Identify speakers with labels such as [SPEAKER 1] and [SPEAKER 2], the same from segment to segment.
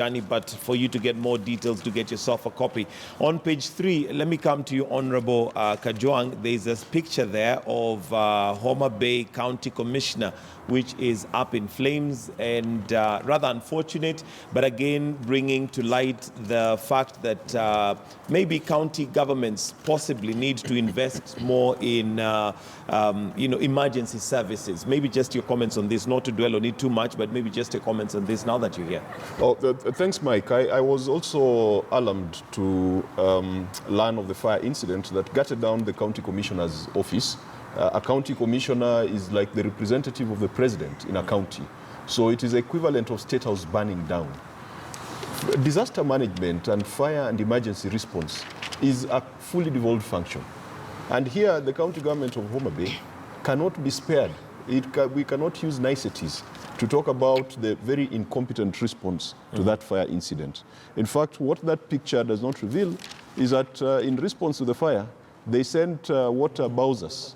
[SPEAKER 1] but for you to get more details, to get yourself a copy. On page 3, let me come to you, Honorable Kajwang. There's a picture there of Homa Bay County Commissioner, which is up in flames, and rather unfortunate, but again bringing to light the fact that maybe county governments possibly need to invest more in emergency services. Maybe just your comments on this, not to dwell on it too much, but maybe just your comments on this now that you're here.
[SPEAKER 2] Oh, thanks, Mike. I was also alarmed to learn of the fire incident that gutted down the county commissioner's office. A county commissioner is like the representative of the president in a county. So it is equivalent of State House burning down. Disaster management and fire and emergency response is a fully devolved function. And here, the county government of Homa Bay cannot be spared. We cannot use niceties to talk about the very incompetent response to that fire incident. In fact, what that picture does not reveal is that in response to the fire, they sent water bowsers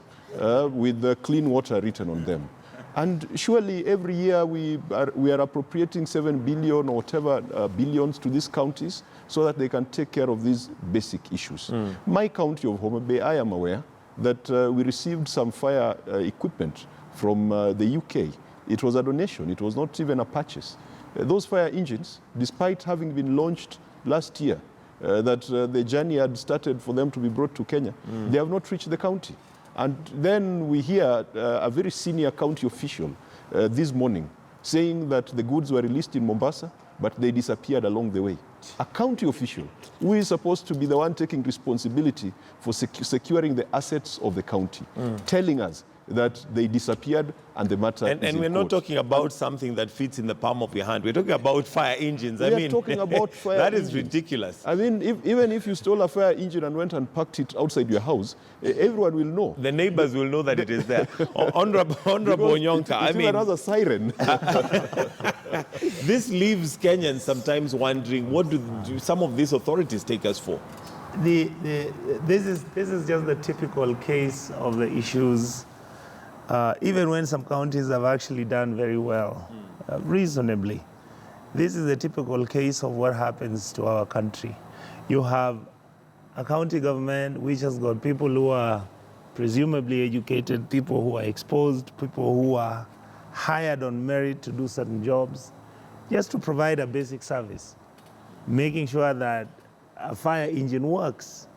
[SPEAKER 2] with the clean water written on them. And surely every year we are appropriating 7 billion or whatever billions to these counties so that they can take care of these basic issues. My county of Homa Bay, I am aware that we received some fire equipment from the UK. It was a donation. It was not even a purchase. Those fire engines, despite having been launched last year, that the journey had started for them to be brought to Kenya, they have not reached the county. And then we hear a very senior county official this morning saying that the goods were released in Mombasa, but they disappeared along the way. A county official who is supposed to be the one taking responsibility for securing the assets of the county, telling us that they disappeared and the matter is
[SPEAKER 1] and we're not talking about something that fits in the palm of your hand. We're talking about fire engines.
[SPEAKER 2] We are talking about fire
[SPEAKER 1] that
[SPEAKER 2] engines.
[SPEAKER 1] Is ridiculous.
[SPEAKER 2] I mean, even if you stole a fire engine and went and parked it outside your house, everyone will know.
[SPEAKER 1] The neighbors will know that it is there. Honorable Onyonka, I mean,
[SPEAKER 2] another siren.
[SPEAKER 1] This leaves Kenyans sometimes wondering, what do some of these authorities take us for?
[SPEAKER 3] This is just the typical case of the issues. Even when some counties have actually done very well, reasonably. This is a typical case of what happens to our country. You have a county government which has got people who are presumably educated, people who are exposed, people who are hired on merit to do certain jobs, just to provide a basic service, making sure that a fire engine works.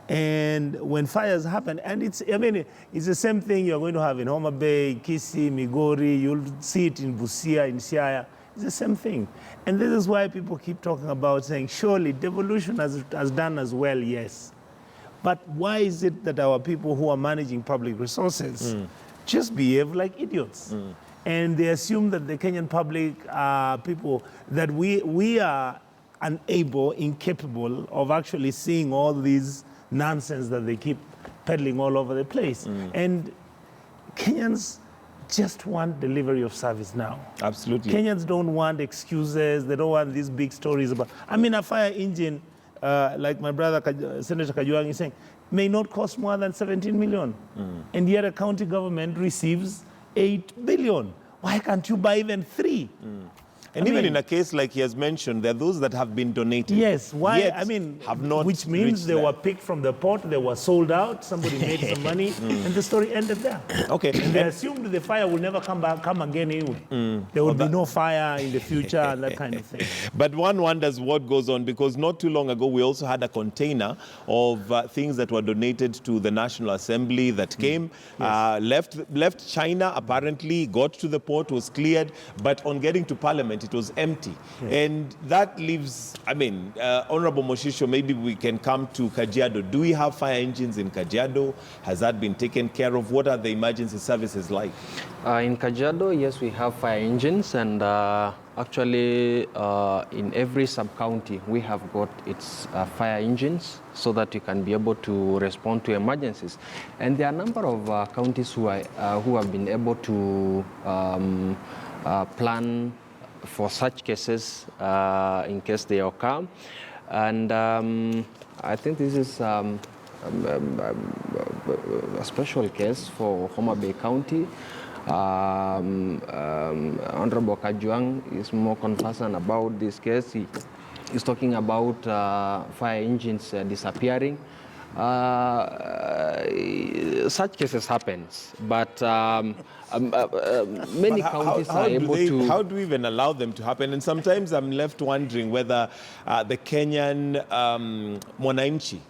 [SPEAKER 3] And when fires happen, and it's the same thing you're going to have in Homa Bay, Kisii, Migori, you'll see it in Busia, in Siaya. It's the same thing. And this is why people keep talking about saying, surely devolution has done as well, yes. But why is it that our people who are managing public resources just behave like idiots? And they assume that the Kenyan public are people, that we are unable, incapable of actually seeing all these nonsense that they keep peddling all over the place. And Kenyans just want delivery of service now.
[SPEAKER 1] Absolutely.
[SPEAKER 3] Kenyans don't want excuses. They don't want these big stories about, I mean, a fire engine, like my brother, Senator Kajwang is saying, may not cost more than 17 million. And yet a county government receives 8 billion. Why can't you buy even 3?
[SPEAKER 1] And even in a case like he has mentioned, there are those that have been donated.
[SPEAKER 3] Yes, why? I mean,
[SPEAKER 1] have not
[SPEAKER 3] which means they were picked from the pot, they were sold out, somebody made some money, and the story ended there.
[SPEAKER 1] Okay.
[SPEAKER 3] And they assumed the fire will never come again anyway. There will be no fire in the future and that kind of thing.
[SPEAKER 1] But one wonders what goes on, because not too long ago, we also had a container of things that were donated to the National Assembly that came, left China, apparently, got to the port, was cleared, but on getting to Parliament, it was empty. And that leaves, I mean, Honorable Moshisho, maybe we can come to Kajiado. Do we have fire engines in Kajiado? Has that been taken care of? What are the emergency services like?
[SPEAKER 4] In Kajiado, yes, we have fire engines, and actually in every sub-county, we have got its fire engines so that you can be able to respond to emergencies. And there are a number of counties who have been able to plan for such cases in case they occur. And I think this is a special case for Homa Bay County. Honorable Kajuang is more conversant about this case. He is talking about fire engines disappearing. Such cases happens, but many counties are able to.
[SPEAKER 1] How do we even allow them to happen? And sometimes I'm left wondering whether the Kenyan mwananchi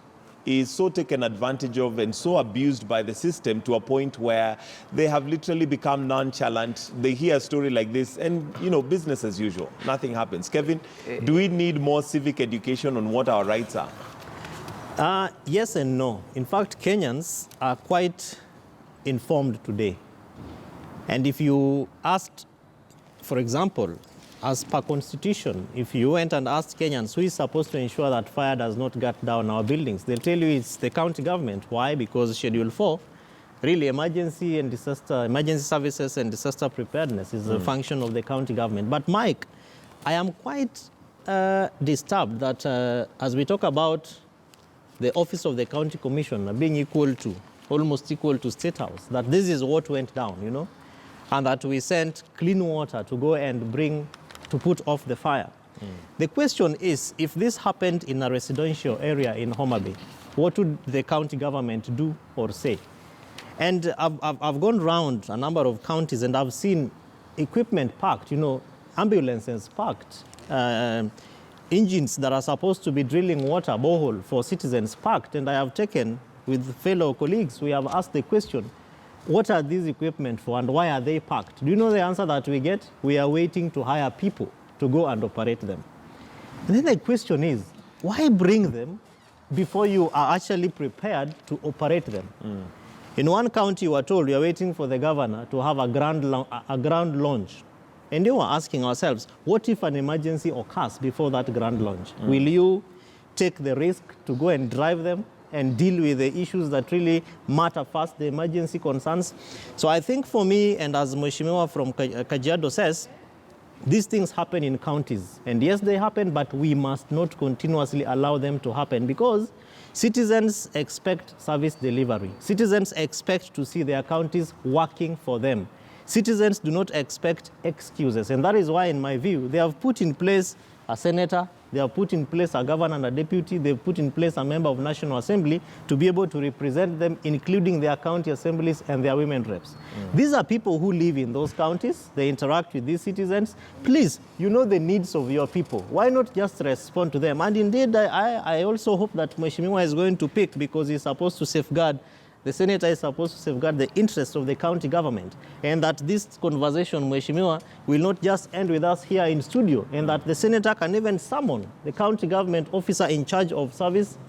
[SPEAKER 1] is so taken advantage of and so abused by the system to a point where they have literally become nonchalant. They hear a story like this and, business as usual. Nothing happens. Kevin, do we need more civic education on what our rights are?
[SPEAKER 5] Yes and no. In fact, Kenyans are quite informed today. And if you asked, for example, as per constitution, if you went and asked Kenyans who is supposed to ensure that fire does not gut down our buildings, they'll tell you it's the county government. Why? Because Schedule 4, really emergency services and disaster preparedness is a function of the county government. But Mike, I am quite disturbed that as we talk about the office of the county commissioner being almost equal to State House, that this is what went down, and that we sent clean water to go and to put off the fire. The question is, if this happened in a residential area in Homa Bay, what would the county government do or say? And I've gone around a number of counties and I've seen equipment parked, ambulances parked, engines that are supposed to be drilling water borehole for citizens parked. And I have taken with fellow colleagues, we have asked the question, what are these equipment for and why are they parked? Do you know the answer that we get? We are waiting to hire people to go and operate them. And then the question is, why bring them before you are actually prepared to operate them? In one county, you were told you are waiting for the governor to have a ground launch. And you were asking ourselves, what if an emergency occurs before that ground launch? Will you take the risk to go and drive them and deal with the issues that really matter first, the emergency concerns? So I think for me, and as Mheshimiwa from Kajiado says, these things happen in counties. And yes, they happen, but we must not continuously allow them to happen because citizens expect service delivery. Citizens expect to see their counties working for them. Citizens do not expect excuses. And that is why, in my view, they have put in place a senator, they have put in place a governor and a deputy, they've put in place a member of National Assembly to be able to represent them, including their county assemblies and their women reps. These are people who live in those counties, they interact with these citizens. Please, you know the needs of your people. Why not just respond to them? And indeed, I also hope that Mheshimiwa is going to pick, because he's supposed to safeguard, the senator is supposed to safeguard the interests of the county government, and that this conversation, Mheshimiwa, will not just end with us here in studio, and that the senator can even summon the county government officer in charge of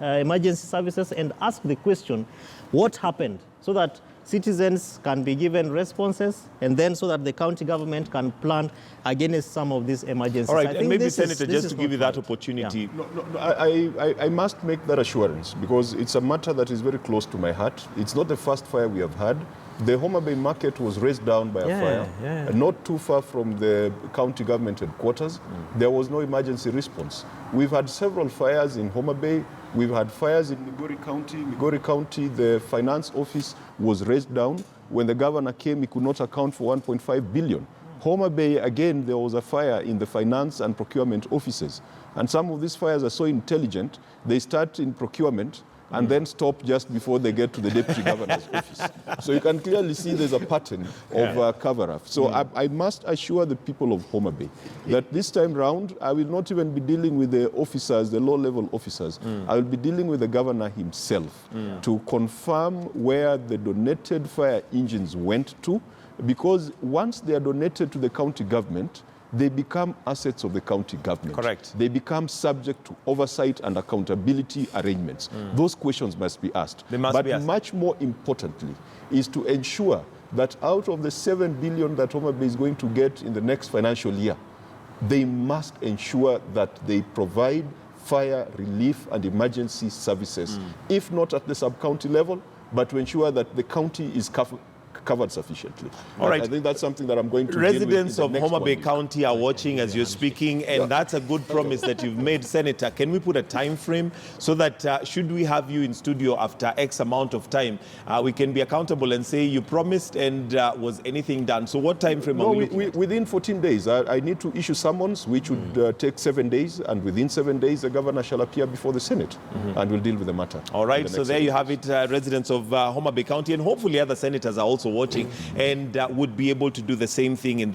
[SPEAKER 5] emergency services and ask the question, what happened, so that citizens can be given responses, and then so that the county government can plan against some of these emergencies.
[SPEAKER 1] All right, and maybe, Senator, just to give you that opportunity.
[SPEAKER 2] Yeah. I must make that assurance because it's a matter that is very close to my heart. It's not the first fire we have had. The Homa Bay market was razed down by a fire, not too far from the county government headquarters. There was no emergency response. We've had several fires in Homa Bay. We've had fires in Migori County. Migori County, the finance office was razed down. When the governor came, he could not account for 1.5 billion. Homa Bay, again, there was a fire in the finance and procurement offices. And some of these fires are so intelligent, they start in procurement and then stop just before they get to the deputy governor's office. So you can clearly see there's a pattern of cover-up. So I must assure the people of Homa Bay that this time round, I will not even be dealing with the officers, the low-level officers. I will be dealing with the governor himself to confirm where the donated fire engines went to, because once they are donated to the county government, they become assets of the county government.
[SPEAKER 1] Correct.
[SPEAKER 2] They become subject to oversight and accountability arrangements. Those questions must be asked.
[SPEAKER 1] They must be asked.
[SPEAKER 2] Much more importantly is to ensure that out of the 7 billion that Homa Bay is going to get in the next financial year, they must ensure that they provide fire relief and emergency services, if not at the sub-county level, but to ensure that the county is covered sufficiently.
[SPEAKER 1] All right.
[SPEAKER 2] I think that's something that I'm going to deal with in
[SPEAKER 1] Residents
[SPEAKER 2] the
[SPEAKER 1] of
[SPEAKER 2] next
[SPEAKER 1] Homa Bay
[SPEAKER 2] 1 week.
[SPEAKER 1] County are watching as you're speaking, and that's a good promise that you've made, Senator. Can we put a time frame so that should we have you in studio after X amount of time, we can be accountable and say you promised and was anything done? So what time frame are we looking at?
[SPEAKER 2] Within 14 days. I need to issue summons, which would take 7 days, and within 7 days, the governor shall appear before the Senate, and we'll deal with the matter.
[SPEAKER 1] All right, so there you have it, residents of Homa Bay County, and hopefully other senators are also watching and would be able to do the same thing in that.